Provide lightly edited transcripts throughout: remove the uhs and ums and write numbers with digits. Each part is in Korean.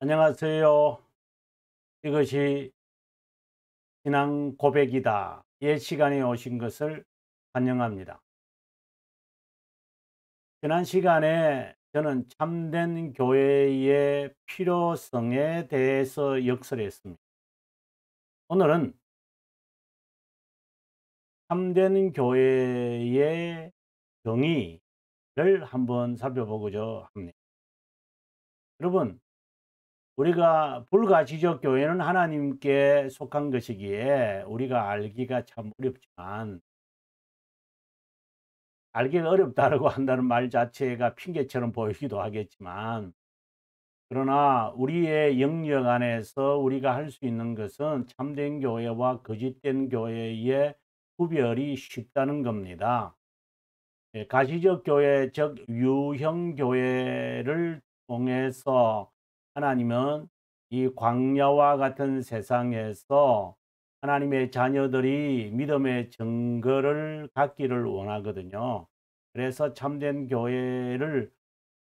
안녕하세요. 이것이 신앙 고백이다. 옛 시간에 오신 것을 환영합니다. 지난 시간에 저는 참된 교회의 필요성에 대해서 역설했습니다. 오늘은 참된 교회의 정의를 한번 살펴보고자 합니다. 여러분, 우리가 불가지적 교회는 하나님께 속한 것이기에 우리가 알기가 참 어렵지만, 알기가 어렵다라고 한다는 말 자체가 핑계처럼 보이기도 하겠지만, 그러나 우리의 영역 안에서 우리가 할 수 있는 것은 참된 교회와 거짓된 교회의 구별이 쉽다는 겁니다. 가시적 교회, 즉 유형 교회를 통해서 하나님은 이 광야와 같은 세상에서 하나님의 자녀들이 믿음의 증거를 갖기를 원하거든요. 그래서 참된 교회를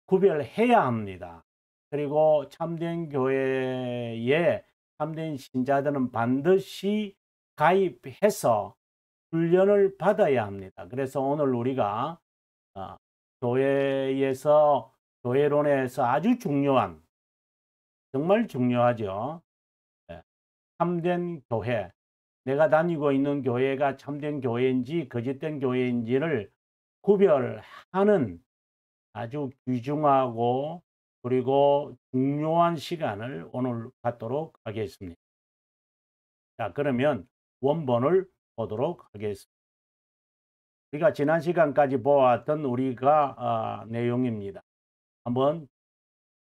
구별해야 합니다. 그리고 참된 교회에 참된 신자들은 반드시 가입해서 훈련을 받아야 합니다. 그래서 오늘 우리가 어, 교회에서 교회론에서 아주 중요한, 정말 중요하죠. 예, 참된 교회, 내가 다니고 있는 교회가 참된 교회인지 거짓된 교회인지를 구별하는 아주 귀중하고 그리고 중요한 시간을 오늘 갖도록 하겠습니다. 자, 그러면 원본을 보도록 하겠습니다. 우리가 지난 시간까지 보았던 내용입니다. 한번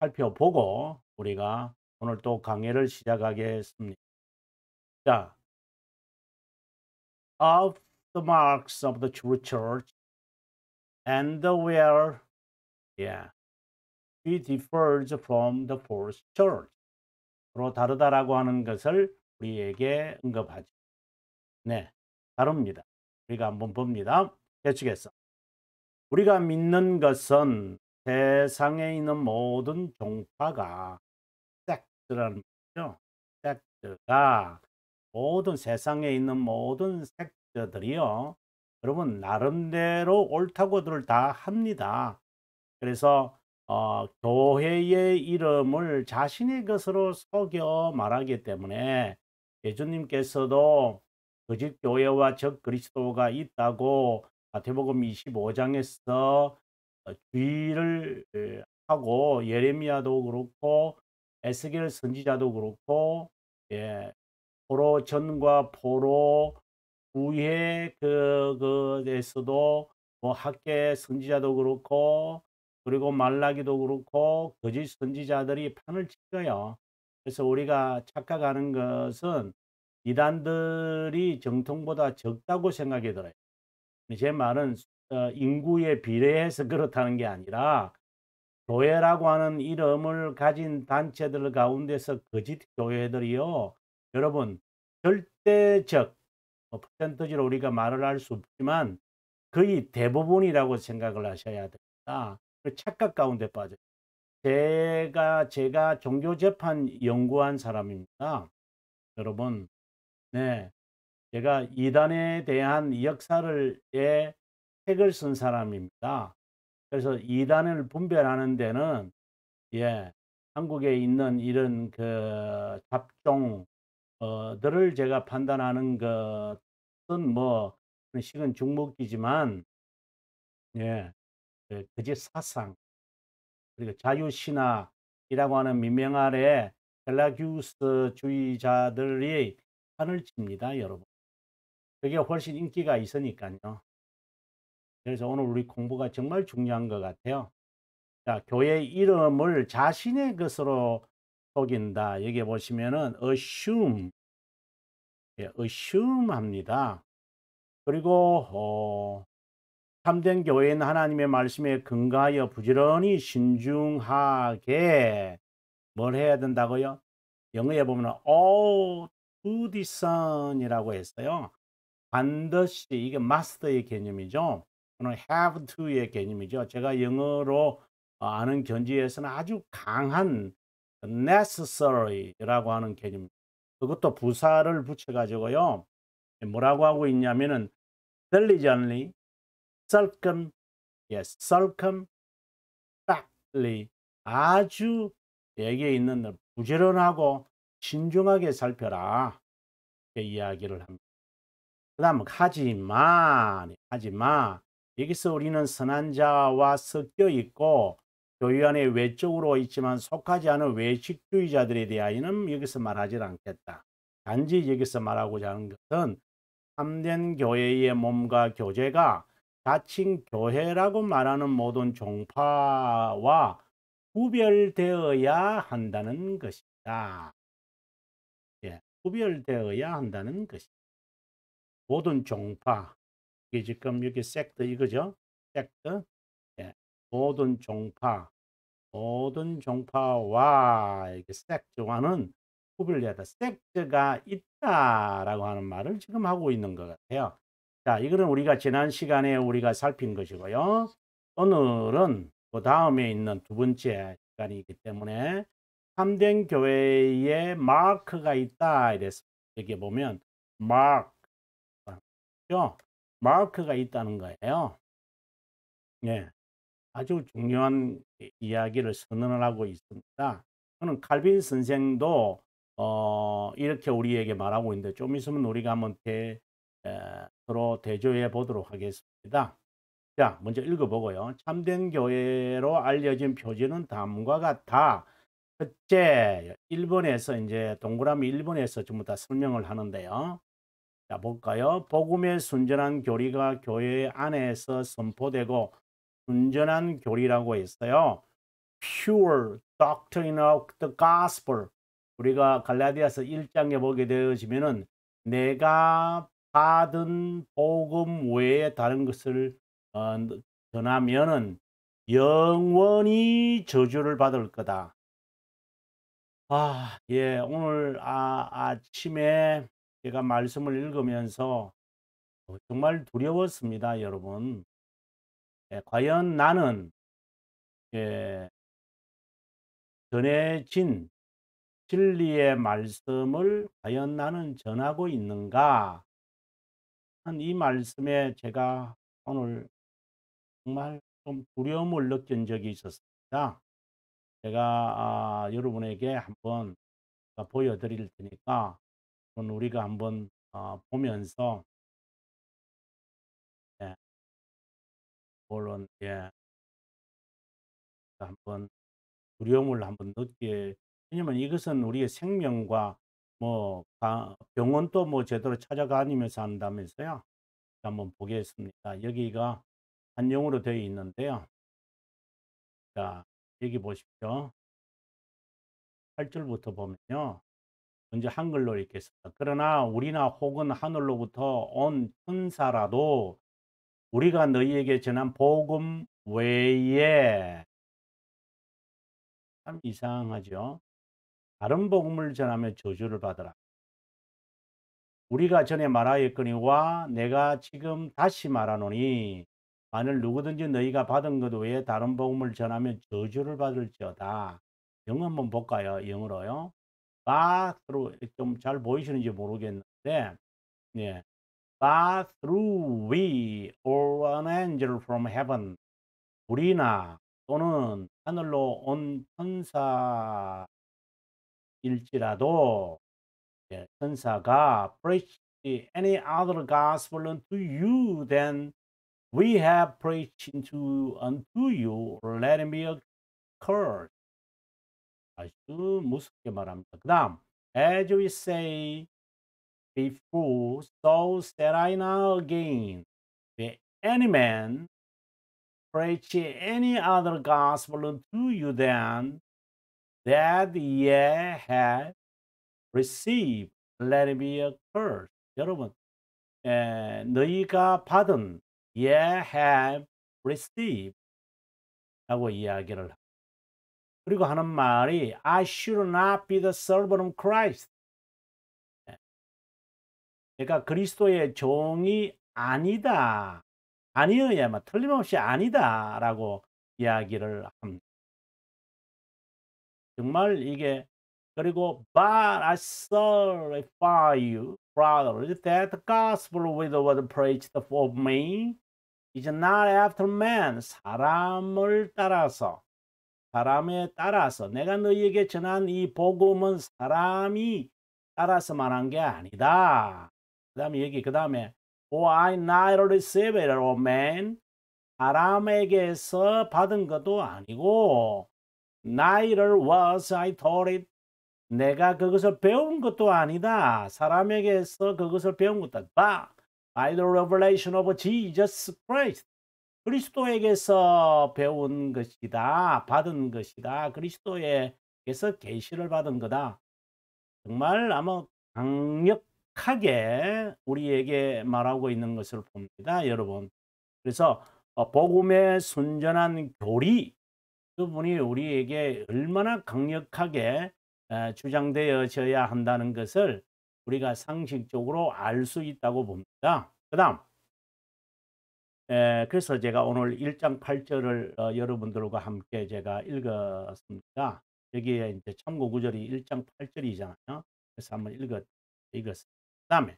살펴보고 우리가 오늘 또 강의를 시작하겠습니다. 자, of the marks of the true church and where, yeah, it differs from the false church. 서로 다르다라고 하는 것을 우리에게 언급하죠. 네, 다릅니다. 우리가 한번 봅니다. 계속해서 우리가 믿는 것은 세상에 있는 모든 종파가 섹트라는 거죠. 섹트가 모든 세상에 있는 모든 섹트들이요. 여러분 나름대로 옳다고들 다 합니다. 그래서 교회의 이름을 자신의 것으로 속여 말하기 때문에 예수님께서도 거짓 교회와 적 그리스도가 있다고 마태복음 25장에서 주의를 하고, 예레미야도 그렇고 에스겔 선지자도 그렇고, 예, 포로 전과 포로 후에 그에서도 뭐 학계 선지자도 그렇고 그리고 말라기도 그렇고 거짓 선지자들이 판을 치어요. 그래서 우리가 착각하는 것은 이단들이 정통보다 적다고 생각이 들어요. 제 말은 인구에 비례해서 그렇다는 게 아니라 교회라고 하는 이름을 가진 단체들 가운데서 거짓 교회들이요. 여러분 절대적 퍼센티지로 우리가 말을 할 수 없지만 거의 대부분이라고 생각을 하셔야 됩니다. 그 착각 가운데 빠져요. 제가 종교 재판 연구한 사람입니다. 여러분, 네, 제가 이단에 대한 역사를 책을 쓴 사람입니다. 그래서 이단을 분별하는 데는, 예, 한국에 있는 이런 그 잡종 들을 제가 판단하는 것은 뭐 식은 죽먹기지만, 예, 거짓 사상 그리고 자유신학이라고 하는 민명 아래 펠라기우스주의자들이 판을 칩니다, 여러분. 그게 훨씬 인기가 있으니까요. 그래서 오늘 우리 공부가 정말 중요한 것 같아요. 자, 교회 이름을 자신의 것으로 속인다. 여기 보시면은 assume, 예, assume 합니다. 그리고 참된 교회는 하나님의 말씀에 근거하여 부지런히 신중하게 뭘 해야 된다고요? 영어에 보면 all to discern이라고 했어요. 반드시, 이게 must의 개념이죠. 또는 have to의 개념이죠. 제가 영어로 아는 견지에서는 아주 강한 necessary라고 하는 개념. 그것도 부사를 붙여 가지고요. 뭐라고 하고 있냐면은 diligently, circum, yes, circumspectly 아주 여기에 있는 부지런하고 신중하게 살펴라. 이렇게 이야기를 합니다. 그다음 하지만 여기서 우리는 선한 자와 섞여 있고 교회 안에 외적으로 있지만 속하지 않은 외식주의자들에 대하여는 여기서 말하지 않겠다. 단지 여기서 말하고자 하는 것은 참된 교회의 몸과 교제가 자칭 교회라고 말하는 모든 종파와 구별되어야 한다는 것이다. 예, 구별되어야 한다는 것이다. 모든 종파, 이게 지금 여기 섹트 이거죠? 섹트, 예, 모든 종파, 모든 종파와 이렇게 섹트와는 구별되다. 섹트가 있다라고 하는 말을 지금 하고 있는 것 같아요. 자, 이거는 우리가 지난 시간에 우리가 살핀 것이고요. 오늘은 그 다음에 있는 두 번째 시간이기 때문에 참된 교회에 마크가 있다 이랬습니다. 여기 보면 마크, 마크가 있다는 거예요. 예. 아주 중요한 이야기를 선언을 하고 있습니다. 저는 칼빈 선생도 이렇게 우리에게 말하고 있는데 좀 있으면 우리가 한번 서로 대조해 보도록 하겠습니다. 자, 먼저 읽어보고요. 참된 교회로 알려진 표지는 다음과 같다. 첫째, 1번에서 이제 동그라미 1번에서 전부 다 설명을 하는데요. 자, 볼까요? 복음의 순전한 교리가 교회 안에서 선포되고 순전한 교리라고 했어요. Pure doctrine of the gospel. 우리가 갈라디아서 1장에 보게 되어지면은 내가 받은 복음 외에 다른 것을 전하면은 영원히 저주를 받을 거다. 예, 오늘 아침에 제가 말씀을 읽으면서 정말 두려웠습니다, 여러분. 예, 과연 나는 예, 전해진 진리의 말씀을 과연 나는 전하고 있는가? 한 이 말씀에 제가 오늘 정말 좀 두려움을 느낀 적이 있었습니다. 제가 여러분에게 한번 보여드릴 테니까 우리가 한번 보면서 예, 물론 예, 한번 두려움을 한번 느끼. 왜냐면 이것은 우리의 생명과 뭐 병원도 뭐 제대로 찾아다니면서 한다면서요. 한번 보겠습니다. 여기가 한영어로 되어 있는데요. 자, 여기 보십시오. 8절부터 보면요. 먼저 한글로 이렇게 씁니다. 그러나 우리나 혹은 하늘로부터 온 천사라도 우리가 너희에게 전한 복음 외에 참 이상하죠. 다른 복음을 전하며 저주를 받으라. 우리가 전에 말하였거니와 내가 지금 다시 말하노니 만일 누구든지 너희가 받은 것 외에 다른 복음을 전하면 저주를 받을지어다. 영어 한번 볼까요? 영어로요. But through 좀 잘 보이시는지 모르겠는데 예. But through we or an angel from heaven 우리나 또는 하늘로 온 천사일지라도 예, 천사가 preach any other gospel unto you than we have preached unto you, let him be accursed. 아주 무섭게 말합니다. 그 다음, as we say before, so said I now again, if any man preach any other gospel unto you than that ye have received, let it be accursed. 여러분, 너희가 받은 ye have received 라고 이야기를 합니다. 그리고 하는 말이 I should not be the servant of Christ. 그러니까 그리스도의 종이 아니다. 아니어야만 틀림없이 아니다라고 이야기를 합니다. 정말 이게 그리고 but I certify you, brother, that the gospel which was preached for me is not after man. 사람에 따라서 내가 너희에게 전한 이 복음은 사람이 따라서 말한 게 아니다. 그 다음에 For I not receive it of man. 사람에게서 받은 것도 아니고 neither was I taught it. 내가 그것을 배운 것도 아니다. 사람에게서 그것을 배운 것도 아니다. By the revelation of Jesus Christ. 그리스도에게서 배운 것이다. 받은 것이다. 그리스도에게서 계시를 받은 거다. 정말 아마 강력하게 우리에게 말하고 있는 것을 봅니다, 여러분. 그래서 복음의 순전한 교리, 그분이 우리에게 얼마나 강력하게 주장되어져야 한다는 것을 우리가 상식적으로 알 수 있다고 봅니다. 그 다음, 그래서 제가 오늘 1장 8절을 여러분들과 함께 제가 읽었습니다. 여기에 이제 참고 구절이 1장 8절이잖아요. 그래서 한번 읽었습니다. 그 다음에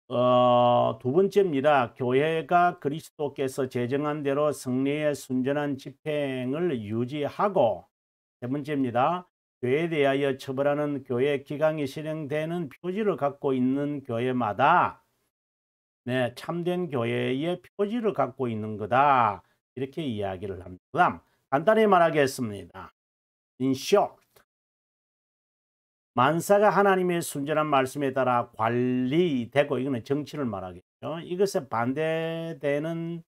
두 번째입니다. 교회가 그리스도께서 제정한 대로 성례의 순전한 집행을 유지하고, 세 번째입니다. 교회에 대하여 처벌하는 교회 기강이 실행되는 표지를 갖고 있는 교회마다 참된 교회의 표지를 갖고 있는 거다. 이렇게 이야기를 합니다. 그 다음 간단히 말하겠습니다. In short, 만사가 하나님의 순전한 말씀에 따라 관리되고, 이거는 정치를 말하겠죠. 이것에 반대되는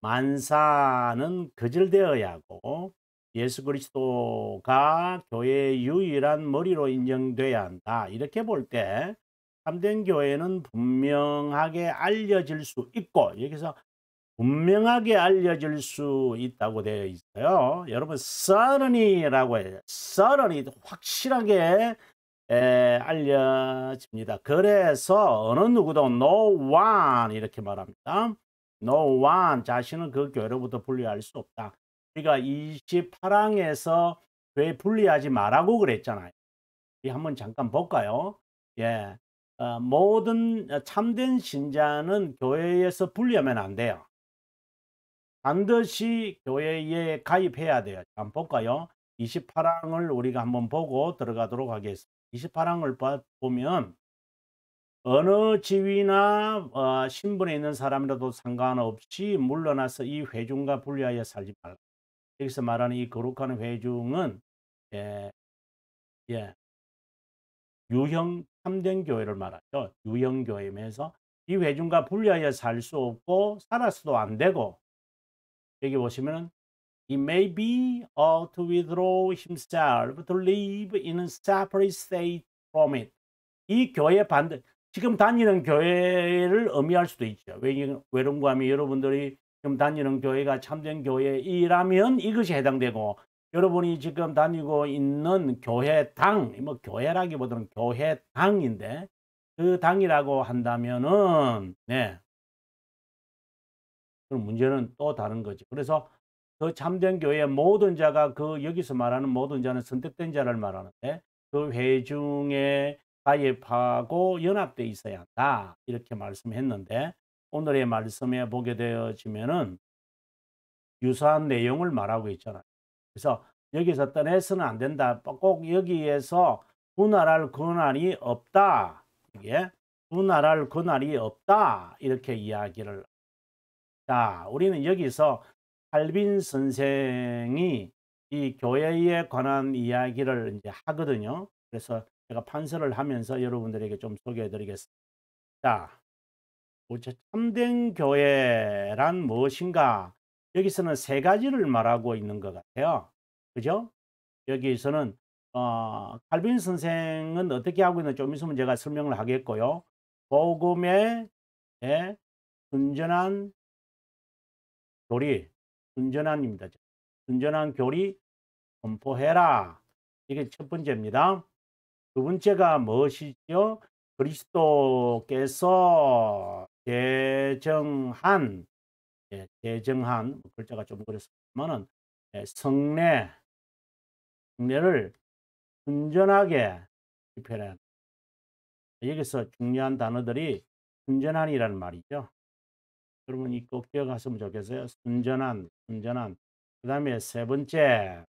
만사는 거절되어야 하고 예수 그리스도가 교회의 유일한 머리로 인정돼야 한다. 이렇게 볼 때 참된 교회는 분명하게 알려질 수 있고, 여기서 분명하게 알려질 수 있다고 되어 있어요. 여러분 certainly라고 해요. certainly 확실하게 알려집니다. 그래서 어느 누구도 no one 이렇게 말합니다. no one 자신은 그 교회로부터 분리할 수 없다. 우리가 28항에서 교회 분리하지 말라고 그랬잖아요. 이 한번 잠깐 볼까요? 예, 모든 참된 신자는 교회에서 분리하면 안 돼요. 반드시 교회에 가입해야 돼요. 한번 볼까요? 28항을 우리가 한번 보고 들어가도록 하겠습니다. 28항을 보면 어느 지위나 신분에 있는 사람이라도 상관없이 물러나서 이 회중과 분리하여 살지 말라. 여기서 말하는 이 거룩한 회중은 유형 참된 교회를 말하죠. 유형 교회면서 이 회중과 분리하여 살 수 없고 살아서도 안 되고, 여기 보시면은 He may be ought to withdraw himself to live in a separate state from it. 이 교회 지금 다니는 교회를 의미할 수도 있죠. 외론감이 여러분들이 지금 다니는 교회가 참된 교회이라면 이것이 해당되고, 여러분이 지금 다니고 있는 교회당, 뭐 교회라기보다는 교회당인데 그 당이라고 한다면은 그럼 문제는 또 다른 거죠. 그래서 그 참된 교회의 모든 자가, 그 여기서 말하는 모든 자는 선택된 자를 말하는데, 그 회중에 가입하고 연합되어 있어야 한다. 이렇게 말씀했는데, 오늘의 말씀에 보게 되어지면은 유사한 내용을 말하고 있잖아요. 그래서 여기서 떠내서는 안 된다. 꼭 여기에서 분할할 권한이 없다. 이게 분할할 권한이 없다. 이렇게 이야기를. 자, 우리는 여기서 칼빈 선생이 이 교회에 관한 이야기를 이제 하거든요. 그래서 제가 판서를 하면서 여러분들에게 좀 소개해 드리겠습니다. 자, 참된 교회란 무엇인가? 여기서는 세 가지를 말하고 있는 것 같아요. 그죠? 여기서는 칼빈 선생은 어떻게 하고 있는지 좀 있으면 제가 설명을 하겠고요. 복음의 순전한 교리, 순전한입니다. 순전한 교리 선포해라. 이게 첫 번째입니다. 두 번째가 무엇이죠? 그리스도께서 제정한 글자가 좀 그렇습니다만은 성례를 순전하게 집회를 여기서 중요한 단어들이 순전한이라는 말이죠. 여러분 이 꼭 기억하시면 좋겠어요. 순전한, 순전한. 그 다음에 세 번째입니다.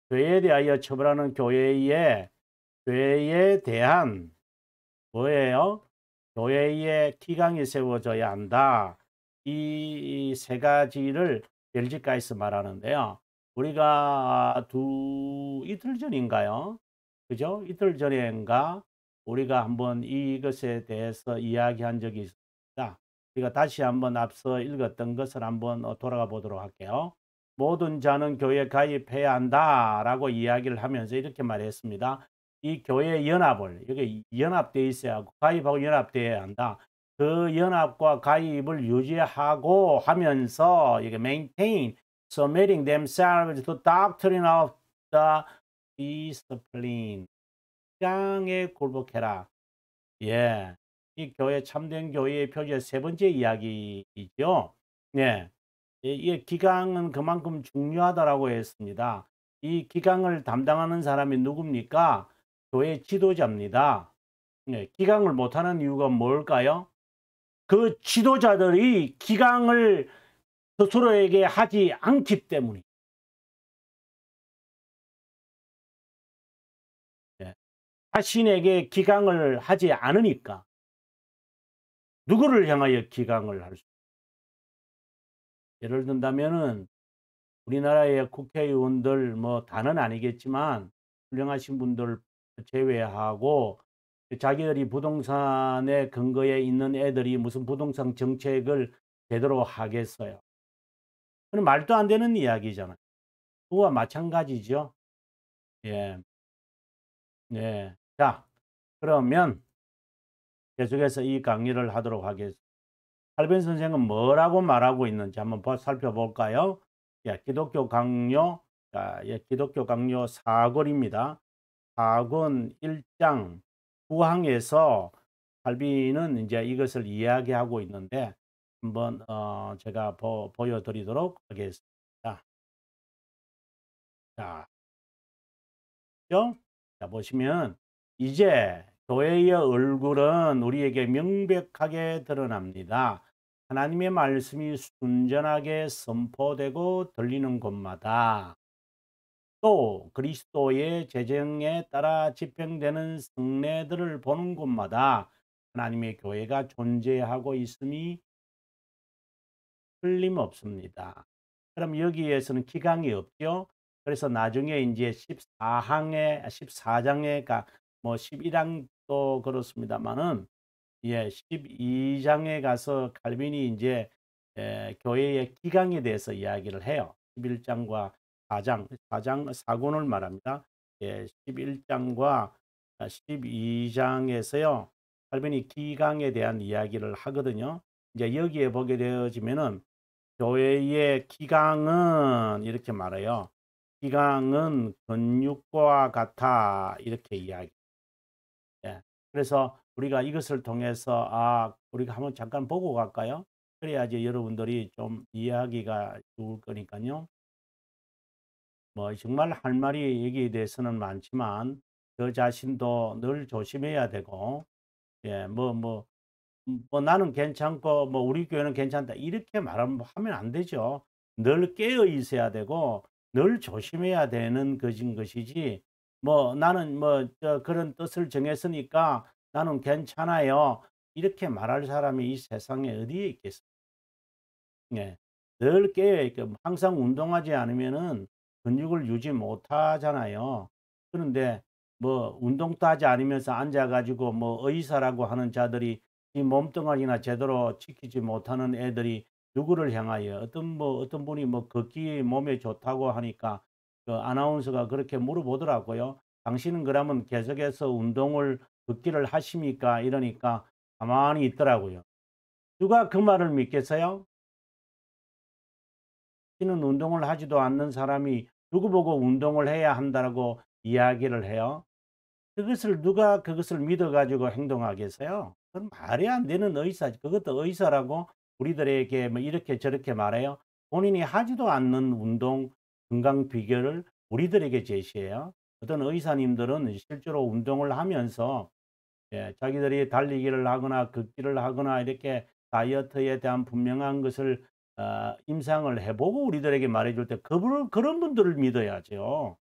죄에 대하여 처벌하는 교회의 죄에 대한 뭐예요? 교회의 기강이 세워져야 한다. 이 세 가지를 벨지카에서 말하는데요. 우리가 이틀 전인가요? 그죠? 이틀 전인가 우리가 한번 이것에 대해서 이야기한 적이 있습니다. 우리가 다시 한번 앞서 읽었던 것을 한번 돌아가 보도록 할게요. 모든 자는 교회에 가입해야 한다라고 이야기를 하면서 이렇게 말했습니다. 이 교회 연합을 이게 연합되어 있어야 하고 가입하고 연합되어야 한다. 그 연합과 가입을 유지하고 하면서 이게 maintain submitting themselves to doctrine of the discipline. 기강에 굴복해라. 예. 이 교회 참된 교회의 표지의 세 번째 이야기이죠. 네. 이 기강은 그만큼 중요하다라고 했습니다. 이 기강을 담당하는 사람이 누굽니까? 교회 지도자입니다. 네. 기강을 못하는 이유가 뭘까요? 그 지도자들이 기강을 스스로에게 하지 않기 때문이. 네. 자신에게 기강을 하지 않으니까 누구를 향하여 기강을 할 수? 예를 든다면은 우리나라의 국회의원들 뭐 다는 아니겠지만 훌륭하신 분들 제외하고 자기들이 부동산의 근거에 있는 애들이 무슨 부동산 정책을 제대로 하겠어요? 그건 말도 안 되는 이야기잖아요. 그와 마찬가지죠. 예. 네. 자, 그러면 계속해서 이 강의를 하도록 하겠습니다. 칼빈 선생은 뭐라고 말하고 있는지 한번 살펴볼까요? 예, 기독교 강요, 자, 예, 기독교 강요 4권입니다. 4권 1장 9항에서 칼빈은 이제 이것을 이야기하고 있는데 한번 제가 보여드리도록 하겠습니다. 자, 자 보시면 이제 교회의 얼굴은 우리에게 명백하게 드러납니다. 하나님의 말씀이 순전하게 선포되고 들리는 곳마다 또 그리스도의 재정에 따라 집행되는 성례들을 보는 곳마다 하나님의 교회가 존재하고 있음이 틀림없습니다. 그럼 여기에서는 기강이 없죠. 그래서 나중에 이제 14장에 뭐 11항도 그렇습니다만은 예, 12장에 가서 칼빈이 이제 교회의 기강에 대해서 이야기를 해요. 11장과 4권을 말합니다. 예, 11장과 12장에서요. 칼빈이 기강에 대한 이야기를 하거든요. 이제 여기에 보게 되어지면은 교회의 기강은 이렇게 말해요. 기강은 근육과 같아 이렇게 이야기. 예. 그래서 우리가 이것을 통해서 우리가 한번 잠깐 보고 갈까요? 그래야지 여러분들이 좀 이해하기가 좋을 거니까요. 뭐 정말 할 말이 여기에 대해서는 많지만 저 자신도 늘 조심해야 되고 예, 뭐 나는 괜찮고 뭐 우리 교회는 괜찮다 이렇게 말하면 안 되죠. 늘 깨어 있어야 되고 늘 조심해야 되는 것이지 뭐 나는 뭐 그런 뜻을 정했으니까 나는 괜찮아요. 이렇게 말할 사람이 이 세상에 어디에 있겠어요. 예. 늘 깨어 있고 항상 운동하지 않으면은 근육을 유지 못하잖아요. 그런데 뭐 운동도 하지 않으면서 앉아 가지고 뭐 의사라고 하는 자들이 이 몸뚱아리나 제대로 지키지 못하는 애들이 누구를 향하여 어떤 분이 뭐 걷기 몸에 좋다고 하니까 그 아나운서가 그렇게 물어보더라고요. "당신은 그러면 계속해서 운동을 걷기를 하십니까?" 이러니까 가만히 있더라고요. 누가 그 말을 믿겠어요? 는 운동을 하지도 않는 사람이 누구 보고 운동을 해야 한다고 이야기를 해요? 누가 그것을 믿어 가지고 행동하겠어요? 그건 말이 안 되는 의사지. 그것도 의사라고 우리들에게 뭐 이렇게 저렇게 말해요. 본인이 하지도 않는 운동 건강 비결을 우리들에게 제시해요. 어떤 의사님들은 실제로 운동을 하면서 자기들이 달리기를 하거나 걷기를 하거나 이렇게 다이어트에 대한 분명한 것을 임상을 해 보고 우리들에게 말해 줄 때 그런 분들을 믿어야죠.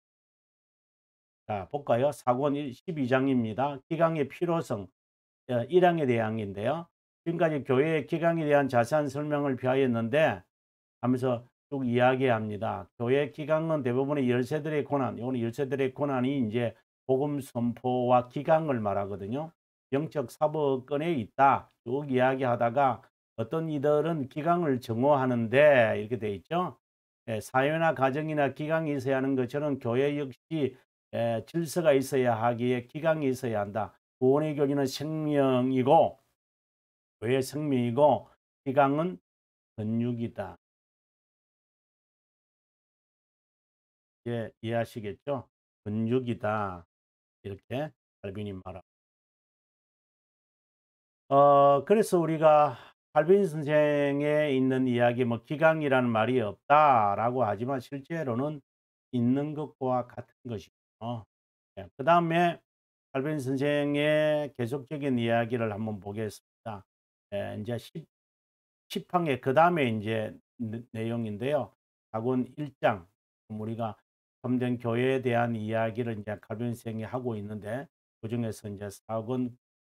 자 볼까요? 사권 12 장입니다. 기강의 필요성 1항에 대한 인데요. 지금까지 교회의 기강에 대한 자세한 설명을 표하였는데 하면서 쭉 이야기합니다. 교회 기강은 대부분의 열세들의 고난, 요거는 열세들의 고난이 인제 복음 선포와 기강을 말하거든요. 영적 사법권에 있다. 쭉 이야기하다가 어떤 이들은 기강을 정오하는데 이렇게 돼 있죠. 사회나 가정이나 기강이 있어야 하는 것처럼 교회 역시 질서가 있어야 하기에 기강이 있어야 한다. 구원의 교리는 생명이고 교회의 생명이고 기강은 근육이다. 이해하시겠죠? 근육이다. 이렇게 칼빈이 말합니다. 그래서 우리가 칼빈 선생에 있는 이야기 뭐 기강이라는 말이 없다라고 하지만 실제로는 있는 것과 같은 것이죠. 그다음에 칼빈 선생의 계속적인 이야기를 한번 보겠습니다. 인제 10 항의 그다음에 인제 내용인데요. 사권 1장 우리가 참된 교회에 대한 이야기를 인제 칼빈 선생이 하고 있는데 그중에서 인제 사권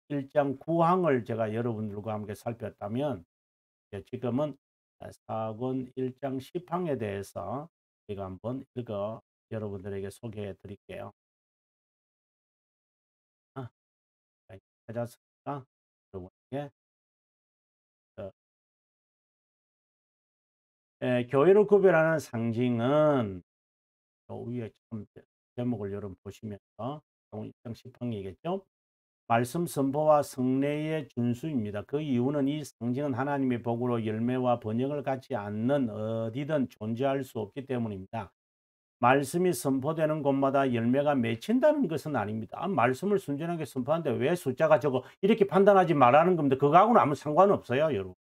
1장 9 항을 제가 여러분들과 함께 살폈다면 지금은 사권 1장 10 항에 대해서 제가 한번 읽어 여러분들에게 소개해 드릴게요. 아 네 찾았으니까 여러분에게 어 교회를 구별하는 상징은 위에 참 제목을 여러분 보시면서 사권 1장 10 항이겠죠? 말씀 선포와 성례의 준수입니다. 그 이유는 이 상징은 하나님의 복으로 열매와 번영을 갖지 않는 어디든 존재할 수 없기 때문입니다. 말씀이 선포되는 곳마다 열매가 맺힌다는 것은 아닙니다. 말씀을 순전하게 선포하는데 왜 숫자가 적어? 이렇게 판단하지 말라는 겁니다. 그거하고는 아무 상관없어요, 여러분.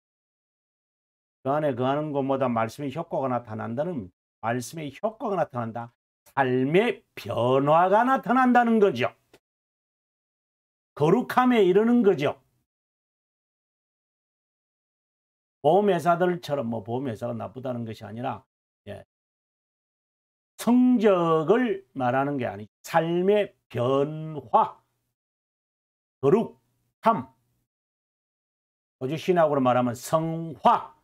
그 안에 거하는 곳마다 말씀의 효과가 나타난다는 말씀의 효과가 나타난다. 삶의 변화가 나타난다는 거죠. 거룩함에 이르는 거죠. 보험회사들처럼 뭐 보험회사가 나쁘다는 것이 아니라 예, 성적을 말하는 게 아니고 삶의 변화, 거룩함, 오직 신학으로 말하면 성화.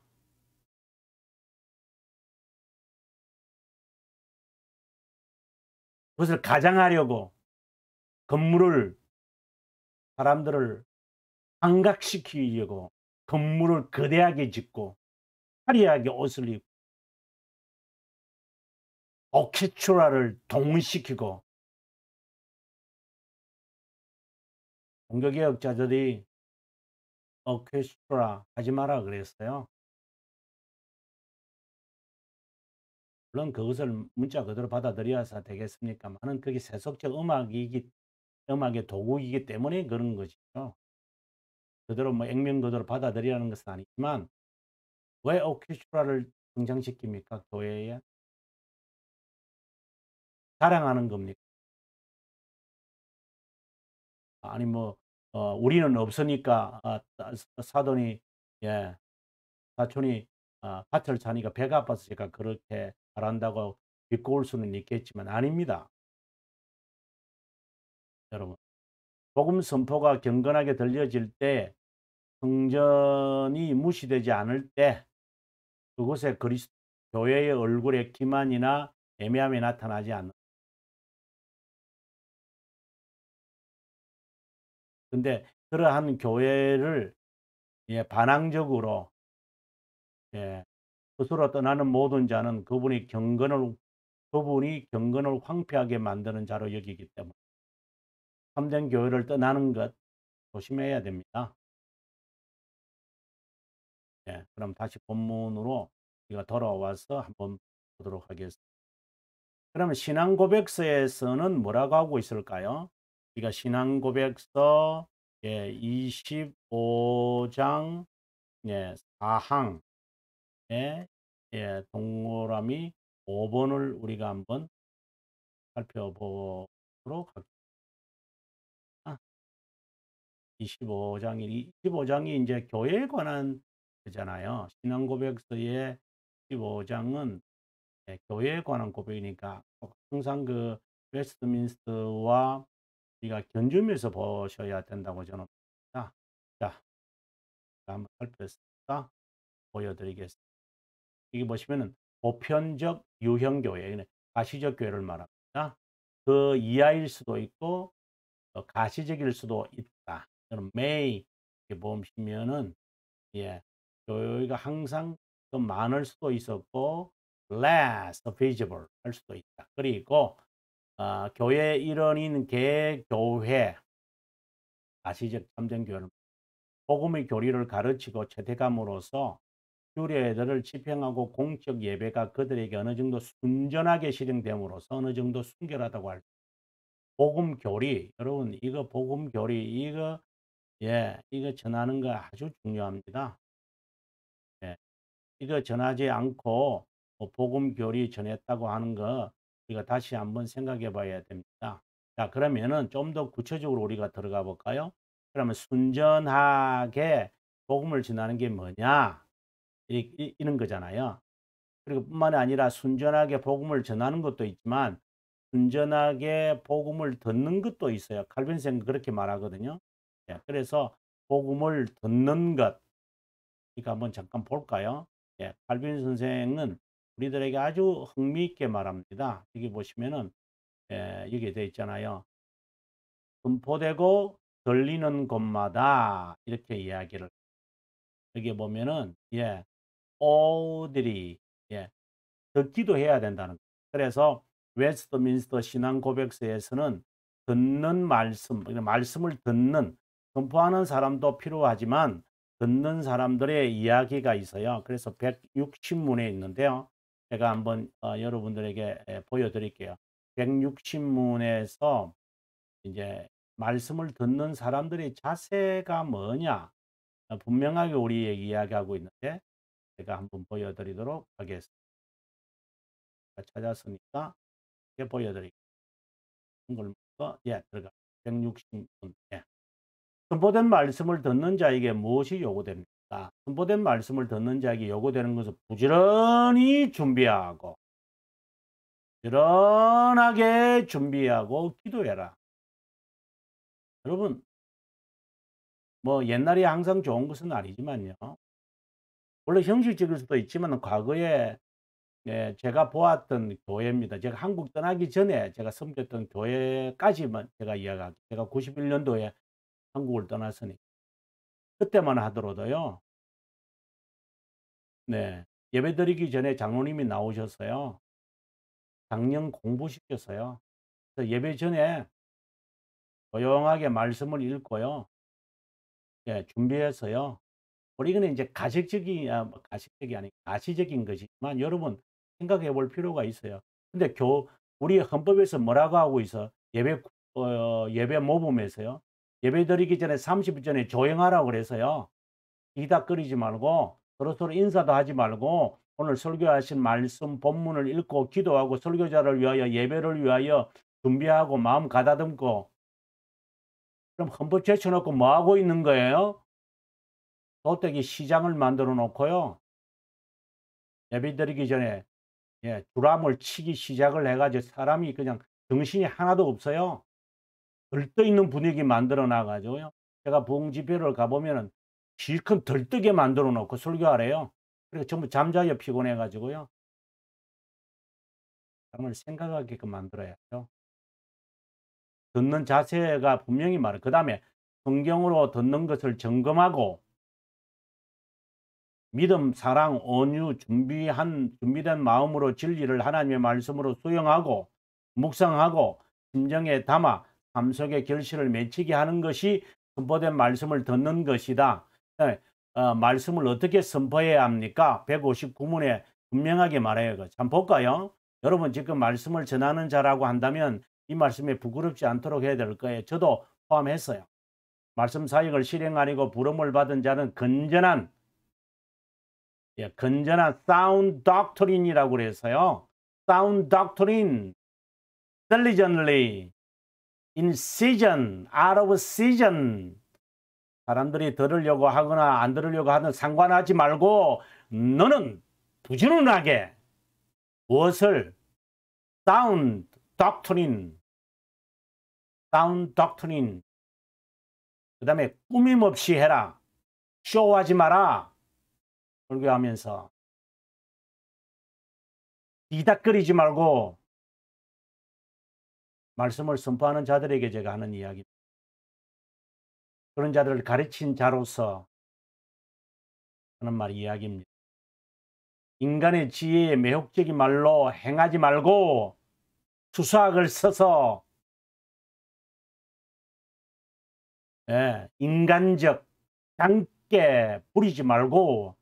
그것을 가장하려고 건물을 사람들을 환각시키려고 건물을 거대하게 짓고 화려하게 옷을 입고 오케스트라를 동시키고 종교개혁자들이 오케스트라 하지 마라 그랬어요. 물론 그것을 문자 그대로 받아들여야 되겠습니까마는 그게 세속적 음악의 도구이기 때문에 그런 것이죠. 그대로 뭐 액면 그대로 받아들이라는 것은 아니지만 왜 오케스트라를 등장시킵니까? 교회에 자랑하는 겁니까? 아니 뭐 우리는 없으니까 사돈이 예 사촌이 밭을 차니까 배가 아파서 제가 그렇게 말한다고 비꼬을 수는 있겠지만 아닙니다. 여러분 복음 선포가 경건하게 들려질 때 성전이 무시되지 않을 때 그곳에 교회의 얼굴에 기만이나 애매함이 나타나지 않는. 근데 그러한 교회를 반항적으로 예 스스로 떠나는 모든 자는 그분이 경건을 황폐하게 만드는 자로 여기기 때문에 참된 교회를 떠나는 것 조심해야 됩니다. 그럼 다시 본문으로 우리가 돌아와서 한번 보도록 하겠습니다. 그러면 신앙 고백서에서는 뭐라고 하고 있을까요? 우리가 신앙 고백서 25장 4항에 동그라미 5 번을 우리가 한번 살펴보겠습니다. 보도록 하겠습니다. 25장이 이제 교회에 관한 거잖아요. 신앙 고백서의 15장은 교회에 관한 고백이니까 항상 그 웨스트민스터와 우리가 견주면서 보셔야 된다고 저는 봅니다. 자, 한번 살펴보겠습니다. 보여드리겠습니다. 여기 보시면은 보편적 유형교회, 가시적 교회를 말합니다. 그 이하일 수도 있고 가시적일 수도 있다. 그럼 may 이렇게 보시면은 예, 교회가 항상 더 많을 수도 있었고 less visible 할 수도 있다. 그리고 교회 일원인 개교회, 가시적 참된 교회는 복음의 교리를 가르치고 채택함으로써 규례들을 집행하고 공적 예배가 그들에게 어느 정도 순전하게 실행됨으로써 어느 정도 순결하다고 할 복음 교리, 여러분 이거 복음 교리 이거 전하는 거 아주 중요합니다. 예, 이거 전하지 않고 복음 교리 전했다고 하는 거 우리가 다시 한번 생각해 봐야 됩니다. 자, 그러면은 좀 더 구체적으로 우리가 들어가 볼까요? 그러면 순전하게 복음을 전하는 게 뭐냐? 이런 거잖아요. 그리고 뿐만이 아니라 순전하게 복음을 전하는 것도 있지만 순전하게 복음을 듣는 것도 있어요. 칼빈 선생은 그렇게 말하거든요. 예, 그래서 복음을 듣는 것, 이거 한번 잠깐 볼까요? 예, 칼빈 선생은 우리들에게 아주 흥미있게 말합니다. 여기 보시면은 여기 되어 있잖아요. 분포되고 들리는 곳마다 이렇게 이야기를 여기 보면은 오들이 듣기도 해야 된다는 거예요. 그래서 웨스트민스터 신앙 고백서에서는 듣는 말씀을 듣는 선포하는 사람도 필요하지만 듣는 사람들의 이야기가 있어요. 그래서 160문에 있는데요. 제가 한번 여러분들에게 보여드릴게요. 160문에서 이제 말씀을 듣는 사람들의 자세가 뭐냐 분명하게 우리에게 이야기하고 있는데 제가 한번 보여드리도록 하겠습니다. 찾았으니까 이렇게 보여드릴게요. 한글부터 들어가 160분. 선포된 말씀을 듣는 자에게 무엇이 요구됩니까? 선포된 말씀을 듣는 자에게 요구되는 것은 부지런히 준비하고 부지런하게 준비하고 기도해라. 여러분 뭐 옛날이 항상 좋은 것은 아니지만요. 원래 형식적일 수도 있지만 과거에 제가 보았던 교회입니다. 제가 한국 떠나기 전에 제가 섬겼던 교회까지만 제가 이야기할게요. 제가 91년도에 한국을 떠났으니 그때만 하더라도요. 네. 예배드리기 전에 장로님이 나오셨어요. 강령 공부시켰어요. 그래서 예배 전에 조용하게 말씀을 읽고요. 준비해서요. 우리는 이제 가식적이 아니 가시적인 것이지만 여러분 생각해 볼 필요가 있어요. 근데 우리 헌법에서 뭐라고 하고 있어? 예배 모범에서요. 예배 드리기 전에 30분 전에 조용하라고 그래서요. 이닥거리지 말고 서로서로 인사도 하지 말고 오늘 설교하신 말씀 본문을 읽고 기도하고 설교자를 위하여 예배를 위하여 준비하고 마음 가다듬고 그럼 헌법 제쳐놓고 뭐 하고 있는 거예요? 도떼기 시장을 만들어 놓고요. 예배 드리기 전에 드럼을 치기 시작을 해가지고 사람이 그냥 정신이 하나도 없어요. 들떠있는 분위기 만들어 놔가지고요. 제가 부흥 집회를 가보면은 실컷 들뜨게 만들어 놓고 설교하래요. 그리고 전부 잠자요 피곤해가지고요. 사람을 생각하게끔 만들어야죠. 듣는 자세가 분명히 말해. 그 다음에 성경으로 듣는 것을 점검하고 믿음, 사랑, 온유, 준비된 마음으로 진리를 하나님의 말씀으로 수용하고 묵상하고 심정에 담아 삶 속의 결실을 맺히게 하는 것이 선포된 말씀을 듣는 것이다. 말씀을 어떻게 선포해야 합니까? 159문에 분명하게 말해요. 한번 볼까요? 여러분 지금 말씀을 전하는 자라고 한다면 이 말씀에 부끄럽지 않도록 해야 될 거예요. 저도 포함했어요. 말씀 사역을 실행하려고 부름을 받은 자는 건전한 sound doctrine이라고 그래서요. sound doctrine, diligently in season, out of season. 사람들이 들으려고 하거나 안 들으려고 하든 상관하지 말고 너는 부지런하게 무엇을 sound doctrine, sound doctrine. 그 다음에 꾸밈 없이 해라. 쇼하지 마라. 설교하면서 뒤닥거리지 말고 말씀을 선포하는 자들에게 제가 하는 이야기입니다. 그런 자들을 가르친 자로서 하는 말 이야기입니다. 인간의 지혜에 매혹적인 말로 행하지 말고 수사학을 써서 인간적 장깨 부리지 말고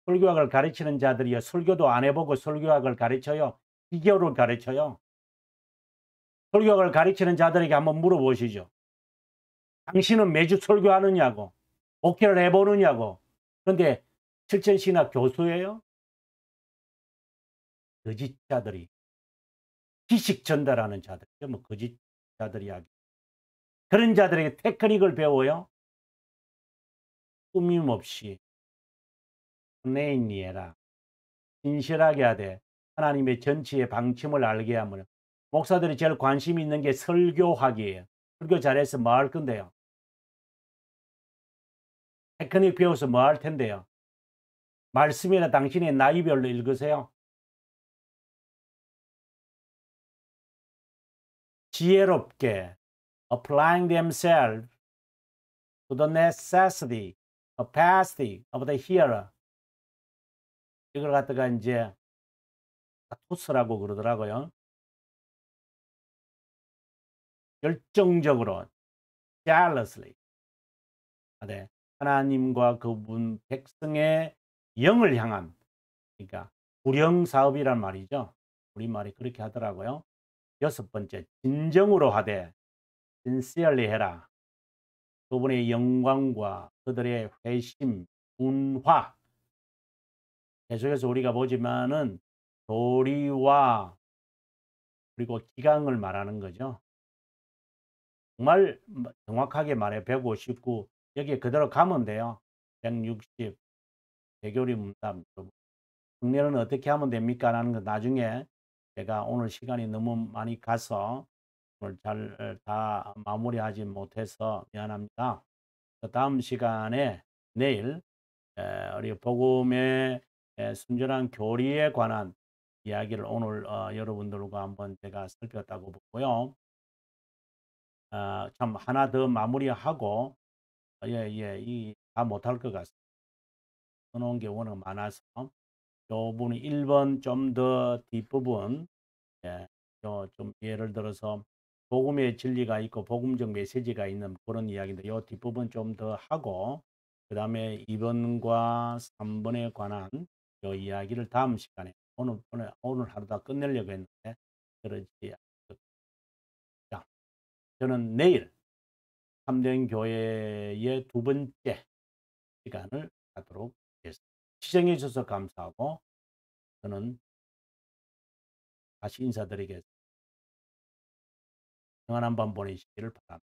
설교학을 가르치는 자들이요. 설교도 안 해보고 설교학을 가르쳐요. 비교를 가르쳐요. 설교학을 가르치는 자들에게 한번 물어보시죠. 당신은 매주 설교하느냐고. 목회를 해보느냐고. 그런데 실천신학 교수예요? 거짓자들이. 지식 전달하는 자들이죠. 뭐 거짓자들 이야기. 그런 자들에게 테크닉을 배워요. 꾸밈없이 네인리에라. 진실하게 하되 하나님의 전체의 방침을 알게 하면 목사들이 제일 관심 있는 게 설교학이에요. 설교 잘해서 뭐 할 건데요? 테크닉 배워서 뭐 할 텐데요? 말씀이나 당신의 나이별로 읽으세요. 지혜롭게 applying themselves to the necessity, capacity of the hearer. 이걸 갖다가 이제 토스라고 그러더라고요. 열정적으로 jealously 하나님과 그분 백성의 영을 향한, 그러니까 구령 사업이란 말이죠. 우리말이 그렇게 하더라고요. 여섯 번째, 진정으로 하되 sincerely 해라. 그분의 영광과 그들의 회심, 분화. 계속해서 우리가 보지만은 도리와 그리고 기강을 말하는 거죠. 정말 정확하게 말해 159 여기에 그대로 가면 돼요. 160 대교리 문답 국내는 어떻게 하면 됩니까? 라는 거 나중에 제가 오늘 시간이 너무 많이 가서 오늘 잘 다 마무리하지 못해서 미안합니다. 다음 시간에 내일 우리 복음의 순전한 교리에 관한 이야기를 오늘 여러분들과 한번 제가 살폈다고 보고요. 참 하나 더 마무리하고 다 못할 것 같습니다. 써놓은 게 워낙 많아서 요 부분 1번 좀 더 뒷부분 좀 예를 들어서 복음의 진리가 있고 복음적 메시지가 있는 그런 이야기인데 요 뒷부분 좀 더 하고 그 다음에 2번과 3번에 관한 요 이야기를 다음 시간에 오늘 하루 다 끝내려고 했는데 그렇지 않습니다. 저는 내일 참된 교회의 두 번째 시간을 갖도록 하겠습니다. 시청해 주셔서 감사하고 저는 다시 인사드리겠습니다. 평안한 밤 보내시기를 바랍니다.